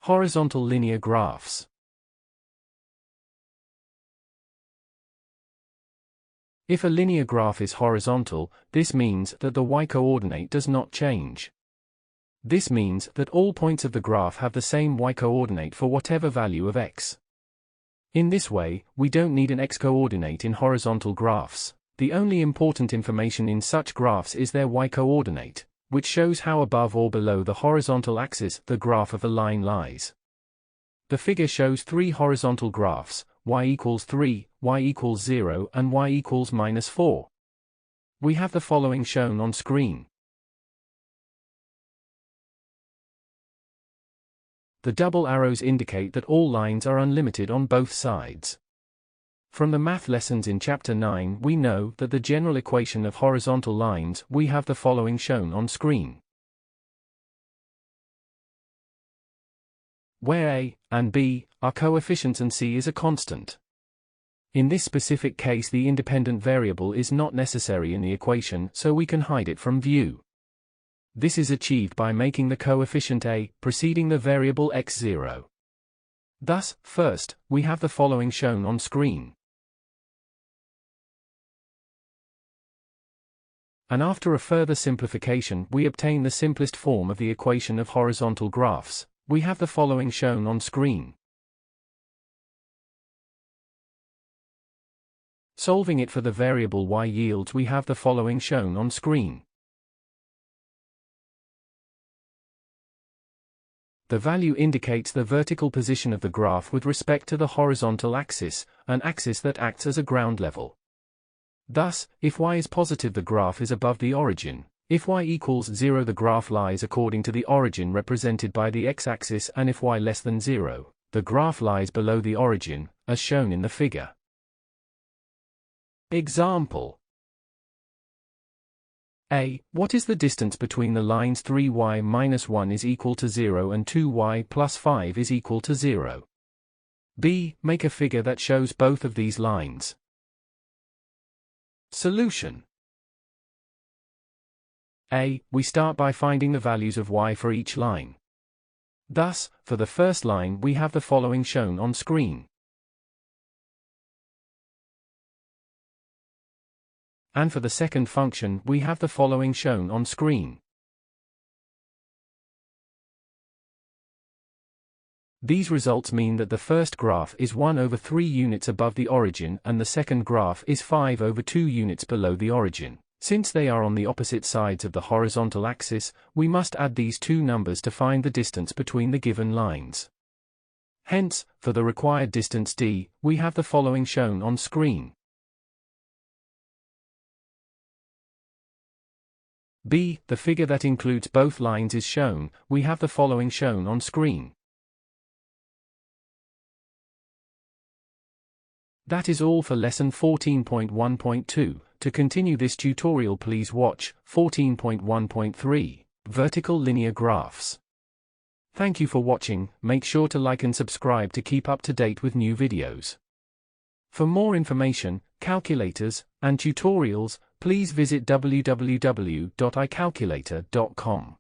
Horizontal linear graphs. If a linear graph is horizontal, this means that the y-coordinate does not change. This means that all points of the graph have the same y-coordinate for whatever value of x. In this way, we don't need an x-coordinate in horizontal graphs. The only important information in such graphs is their y-coordinate, which shows how above or below the horizontal axis the graph of a line lies. The figure shows three horizontal graphs, y equals 3, y equals 0 and y equals -4. We have the following shown on screen. The double arrows indicate that all lines are unlimited on both sides. From the math lessons in Chapter 9 we know that the general equation of horizontal lines we have the following shown on screen. Where a and b are coefficients and c is a constant. In this specific case the independent variable is not necessary in the equation, so we can hide it from view. This is achieved by making the coefficient a preceding the variable x0. Thus, first, we have the following shown on screen. And after a further simplification we obtain the simplest form of the equation of horizontal graphs. We have the following shown on screen. Solving it for the variable y yields we have the following shown on screen. The value indicates the vertical position of the graph with respect to the horizontal axis, an axis that acts as a ground level. Thus, if y is positive the graph is above the origin. If y equals 0 the graph lies according to the origin represented by the x-axis, and if y less than 0, the graph lies below the origin, as shown in the figure. Example A. What is the distance between the lines 3y minus 1 is equal to 0 and 2y plus 5 is equal to 0? B. Make a figure that shows both of these lines. Solution. A. We start by finding the values of y for each line. Thus, for the first line we have the following shown on screen. And for the second function we have the following shown on screen. These results mean that the first graph is 1 over 3 units above the origin and the second graph is 5 over 2 units below the origin. Since they are on the opposite sides of the horizontal axis, we must add these two numbers to find the distance between the given lines. Hence, for the required distance d, we have the following shown on screen. B. The figure that includes both lines is shown. We have the following shown on screen. That is all for lesson 14.1.2. To continue this tutorial please watch 14.1.3, Vertical Linear Graphs. Thank you for watching. Make sure to like and subscribe to keep up to date with new videos. For more information, calculators, and tutorials, please visit www.icalculator.com.